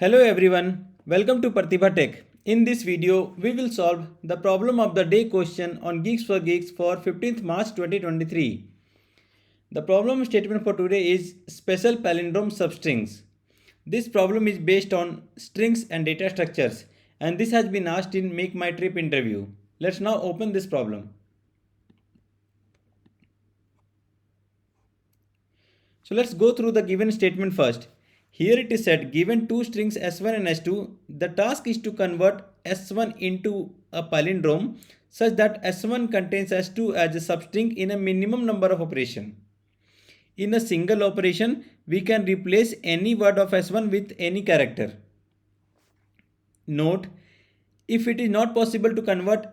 Hello everyone, welcome to Pratibha Tech. In this video, we will solve the problem of the day question on GeeksForGeeks for 15th March 2023. The problem statement for today is special palindrome substrings. This problem is based on strings and data structures, and this has been asked in MakeMyTrip interview. Let's now open this problem. So let's go through the given statement first. Here it is said, given two strings S1 and S2, the task is to convert S1 into a palindrome such that S1 contains S2 as a substring in a minimum number of operations. In a single operation, we can replace any word of S1 with any character. Note, if it is not possible to convert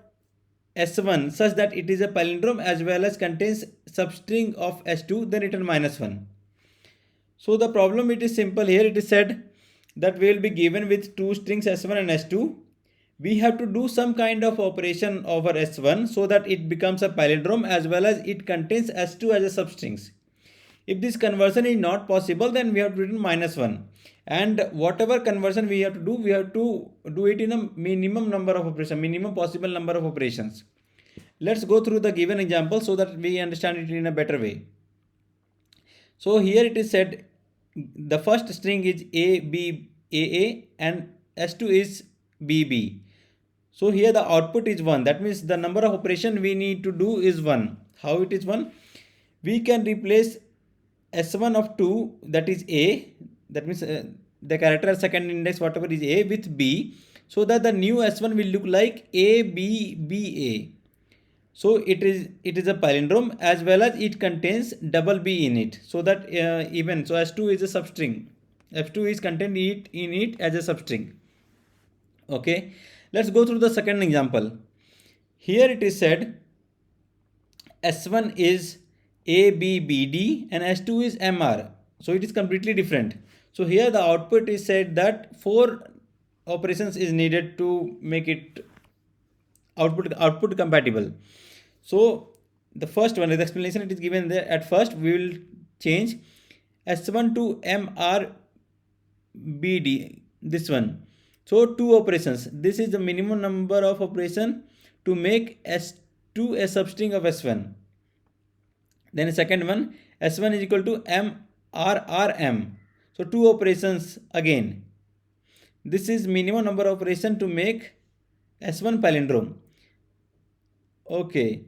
S1 such that it is a palindrome as well as contains substring of S2, then return -1. So the problem, it is simple. Here it is said that we will be given with two strings S1 and S2. We have to do some kind of operation over S1 so that it becomes a palindrome as well as it contains S2 as a substrings. If this conversion is not possible, then we have to return -1. And whatever conversion we have to do it in a minimum number of operations, minimum possible number of operations. Let's go through the given example so that we understand it in a better way. So here it is said the first string is A and S2 is BB. So here the output is 1. That means the number of operation we need to do is 1. How it is 1? We can replace S1 of 2, that is A. That means the character second index whatever is A with B, so that the new S1 will look like ABBA. So it is a palindrome as well as it contains double B in it, so that so S2 is a substring. S2 is contained in it as a substring. Okay, let's go through the second example. Here it is said S1 is ABBD and S2 is MR. So it is completely different. So here the output is said that 4 operations is needed to make it output compatible. So the first one, the explanation it is given there. At first we will change S1 to MRBD, this one. So 2 operations. This is the minimum number of operation to make S2 a substring of S1. Then the second one, S1 is equal to MRRM. So 2 operations again. This is minimum number of operation to make S1 palindrome. Okay.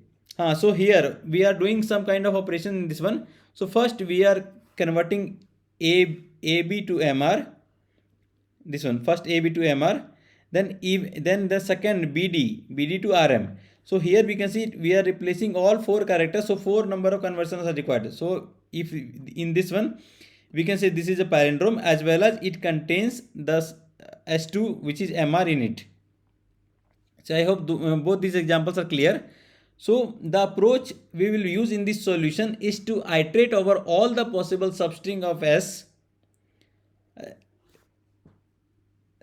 So here we are doing some kind of operation in this one. So first we are converting AB to MR. This one, first AB to MR. Then the second BD to RM. So here we can see we are replacing all 4 characters. So 4 number of conversions are required. So if in this one we can say this is a palindrome as well as it contains the S2 which is MR in it. So I hope both these examples are clear. So the approach we will use in this solution is to iterate over all the possible substring of S,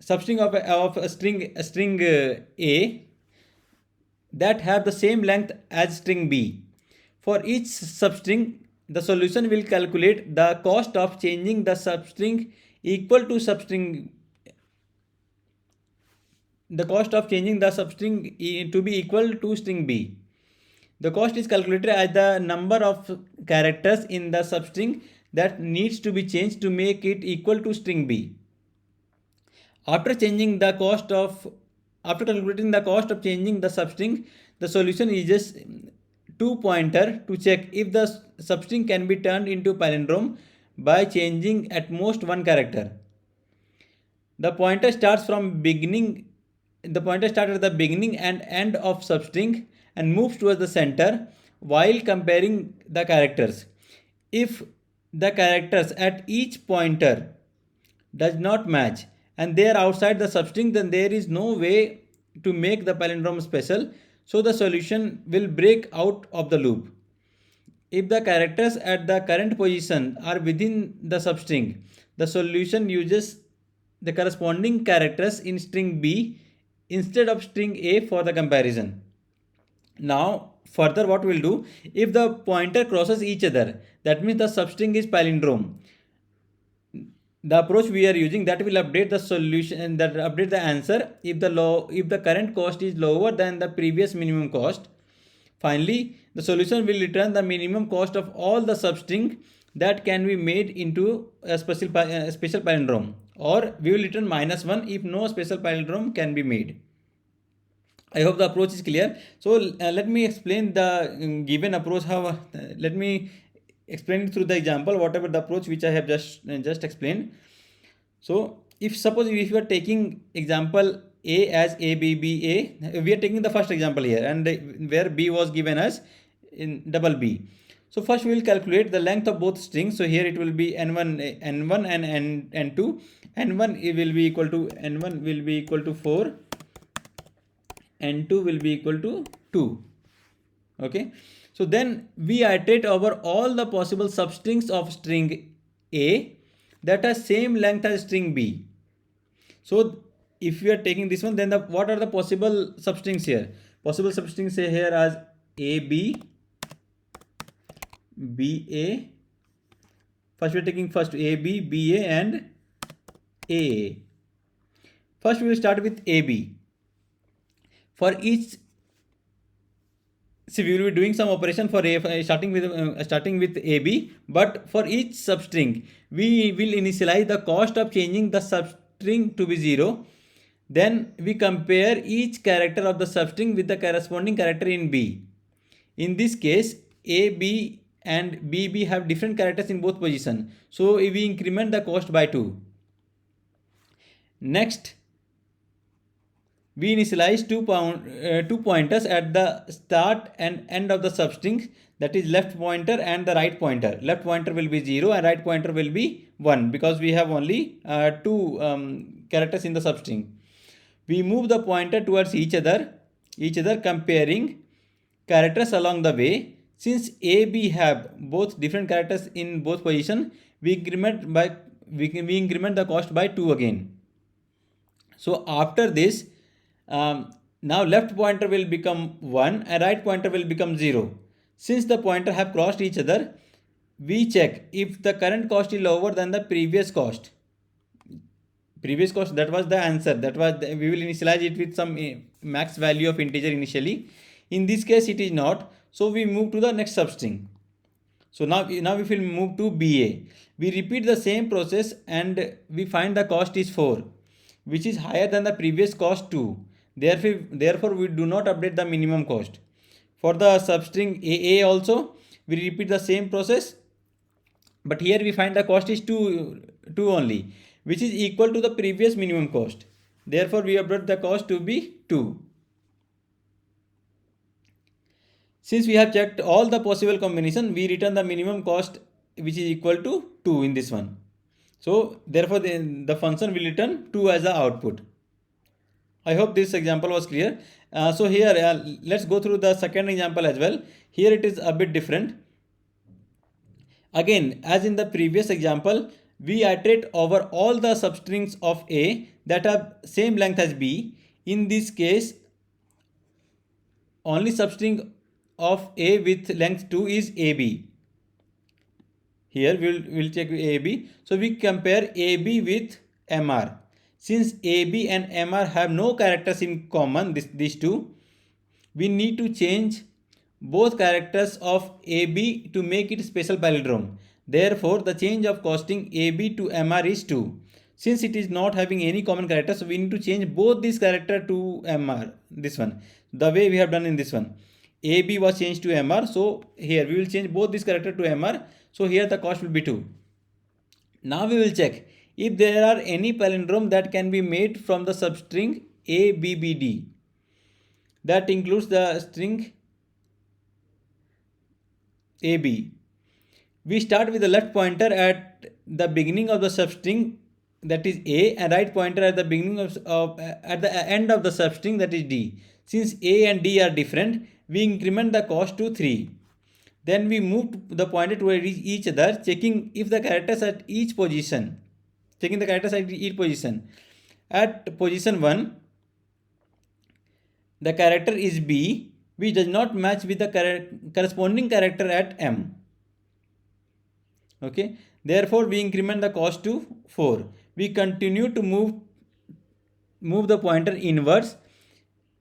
substring of a string A that have the same length as string B. For each substring, the solution will calculate the cost of changing the substring equal to substring. The cost of changing the substring to be equal to string B. The cost is calculated as the number of characters in the substring that needs to be changed to make it equal to string B. After calculating the cost of changing the substring, the solution is just 2 pointer to check if the substring can be turned into palindrome by changing at most 1 character. The pointer starts from beginning. The pointer starts at the beginning and end of substring and moves towards the center while comparing the characters. If the characters at each pointer does not match and they are outside the substring, then there is no way to make the palindrome special. So the solution will break out of the loop. If the characters at the current position are within the substring, the solution uses the corresponding characters in string B instead of string A for the comparison. Now further what we'll do, if the pointer crosses each other, that means the substring is palindrome. the approach we are using, that will update the solution, that update the answer if the current cost is lower than the previous minimum cost. Finally, the solution will return the minimum cost of all the substring that can be made into a special palindrome, or we will return -1 if no special palindrome can be made. I hope the approach is clear. So let me explain the given approach. Let me explain it through the example, whatever the approach which I have just explained. So suppose if you are taking example A as A B B A, we are taking the first example here, and where B was given as in double B. So first we will calculate the length of both strings. So here it will be n1 and n2. N1 will be equal to 4. N2 will be equal to 2. Okay. So then we iterate over all the possible substrings of string A that are same length as string B. So if we are taking this one, then what are the possible substrings here? Possible substrings here as AB, BA. First we are taking AB, BA and AA. First we will start with AB. For each, we will be doing some operation for starting with AB, but for each substring we will initialize the cost of changing the substring to be 0. Then we compare each character of the substring with the corresponding character in B. In this case, AB and BB have different characters in both positions, so we increment the cost by 2. Next, we initialize two pointers at the start and end of the substring, that is left pointer and the right pointer. Left pointer will be 0 and right pointer will be 1, because we have only two characters in the substring. We move the pointer towards each other comparing characters along the way. Since A, B have both different characters in both positions, we increment the cost by 2 again. So after this, now left pointer will become 1 and right pointer will become 0. Since the pointer have crossed each other, we check if the current cost is lower than the previous cost. That was the answer. We will initialize it with some max value of integer initially. In this case it is not, so we move to the next substring. So now if we move to BA, we repeat the same process and we find the cost is 4, which is higher than the previous cost 2. Therefore we do not update the minimum cost. For the substring AA also, we repeat the same process, but here we find the cost is 2 only, which is equal to the previous minimum cost. Therefore we update the cost to be 2. Since we have checked all the possible combination, we return the minimum cost, which is equal to 2 in this one. So therefore the function will return 2 as the output. I hope this example was clear. So here let's go through the second example as well. Here it is a bit different. Again, as in the previous example, we iterate over all the substrings of A that have same length as B. In this case, only substring of A with length 2 is AB. Here we'll check AB. So we compare AB with MR. Since AB and MR have no characters in common, these two, we need to change both characters of AB to make it special palindrome. Therefore, the change of costing AB to MR is 2. Since it is not having any common character, so we need to change both these character to MR. This one, the way we have done in this one. AB was changed to MR, so here we will change both this character to MR. So here the cost will be 2. Now we will check if there are any palindrome that can be made from the substring ABBD. That includes the string AB. We start with the left pointer at the beginning of the substring, that is A, and right pointer at the beginning at the end of the substring, that is D. Since A and D are different, we increment the cost to 3. Then we move the pointer toward each other, checking if the characters at each position. At position 1, the character is B, which does not match with the corresponding character at M. Okay. Therefore, we increment the cost to 4. We continue to move the pointer inwards,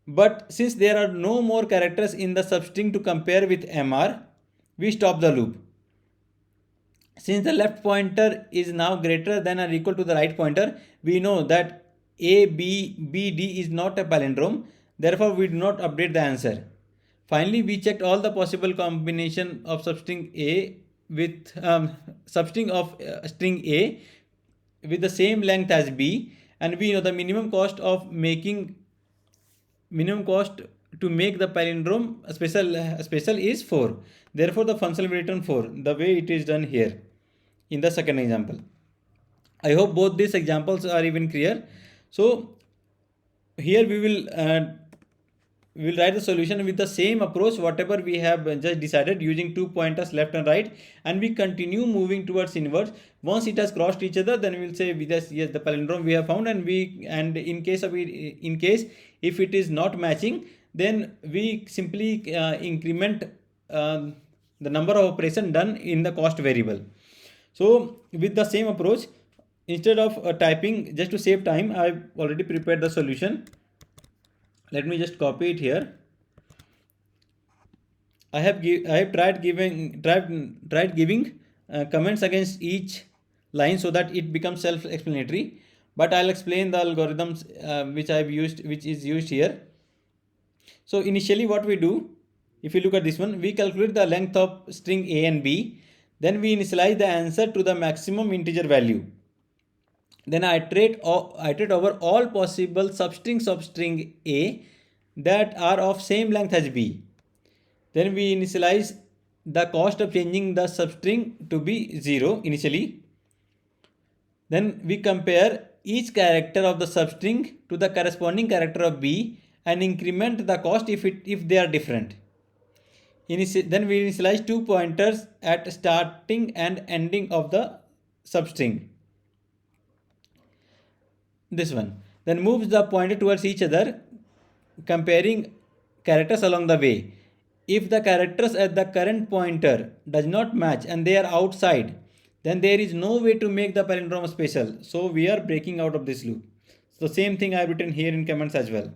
but since there are no more characters in the substring to compare with MR, we stop the loop. Since the left pointer is now greater than or equal to the right pointer, we know that A, B, B, D is not a palindrome. Therefore, we do not update the answer. Finally, we checked all the possible combination of substring A with substring of string A with the same length as B, and we know the minimum cost to make the palindrome special is 4. Therefore, the function will return 4, the way it is done here in the second example. I hope both these examples are even clear. So here we will write the solution with the same approach whatever we have just decided, using 2 pointers left and right, and we continue moving towards inwards. Once it has crossed each other, then we will say yes, the palindrome we have found, and in case if it is not matching, then we simply increment the number of operations done in the cost variable. So with the same approach, instead of typing, just to save time, I've already prepared the solution. Let me just copy it here. I have tried giving comments against each line so that it becomes self-explanatory. But I'll explain the algorithms which is used here. So initially, what we do, if you look at this one, we calculate the length of string A and B. Then we initialize the answer to the maximum integer value. Then I iterate over all possible substrings of string A that are of same length as B. Then we initialize the cost of changing the substring to be 0 initially. Then we compare each character of the substring to the corresponding character of B and increment the cost if they are different. Then we initialize 2 pointers at starting and ending of the substring. This one. Then moves the pointer towards each other, comparing characters along the way. If the characters at the current pointer does not match and they are outside, then there is no way to make the palindrome special. So we are breaking out of this loop. So same thing I have written here in comments as well.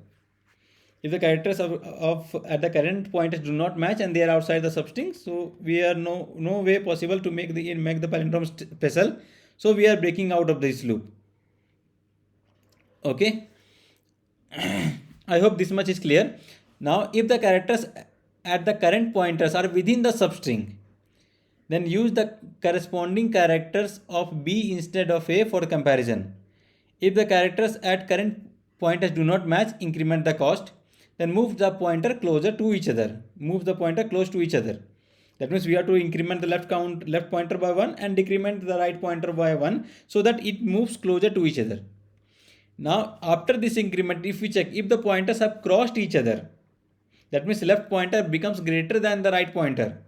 If the characters at the current pointers do not match and they are outside the substring, so we are no way possible to make the palindrome special. So we are breaking out of this loop. Okay. I hope this much is clear. Now, if the characters at the current pointers are within the substring, then use the corresponding characters of B instead of A for comparison. If the characters at current pointers do not match, increment the cost. Then move the pointer closer to each other. Move the pointer close to each other. That means we have to increment the left pointer by 1 and decrement the right pointer by 1 so that it moves closer to each other. Now, after this increment, if we check if the pointers have crossed each other, that means left pointer becomes greater than the right pointer.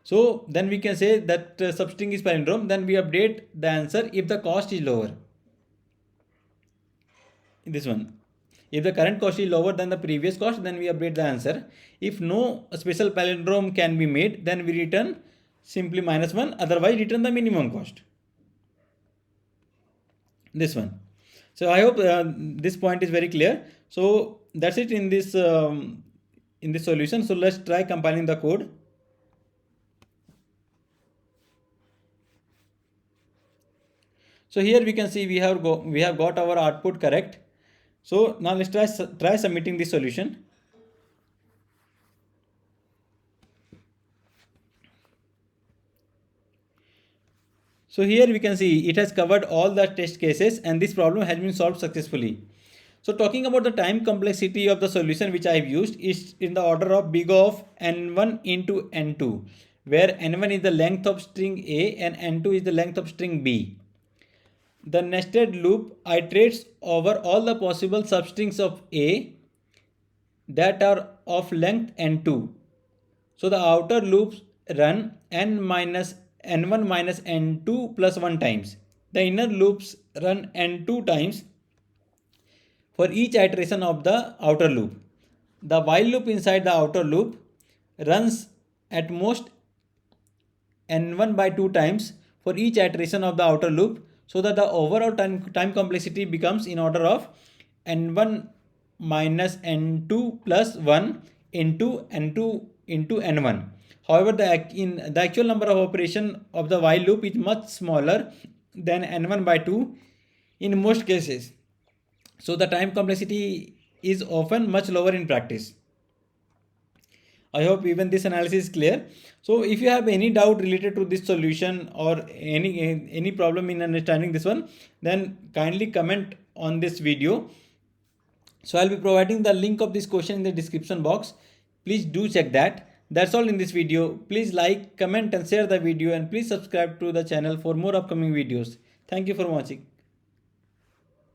So then we can say that substring is palindrome. Then we update the answer if the cost is lower. This one. If the current cost is lower than the previous cost, then we update the answer. If no special palindrome can be made, then we return simply -1. Otherwise, return the minimum cost. This one. So I hope this point is very clear. So that's it in this solution. So let's try compiling the code. So here we can see we have got our output correct. So now let's try submitting the solution. So here we can see it has covered all the test cases and this problem has been solved successfully. So talking about the time complexity of the solution which I have used is in the order of big of n1 into n2, where n1 is the length of string A and n2 is the length of string B. The nested loop iterates over all the possible substrings of A that are of length n2. So the outer loops run n1 minus n2 plus 1 times. The inner loops run n2 times for each iteration of the outer loop. The while loop inside the outer loop runs at most n1 by 2 times for each iteration of the outer loop, so that the overall time complexity becomes in order of n1 minus n2 plus 1 into n2 into n1. However, the actual number of operation of the while loop is much smaller than n1 by 2 in most cases. So the time complexity is often much lower in practice. I hope even this analysis is clear. So if you have any doubt related to this solution or any problem in understanding this one, then kindly comment on this video. So I'll be providing the link of this question in the description box. Please do check that. That's all in this video. Please like, comment and share the video, and please subscribe to the channel for more upcoming videos. Thank you for watching.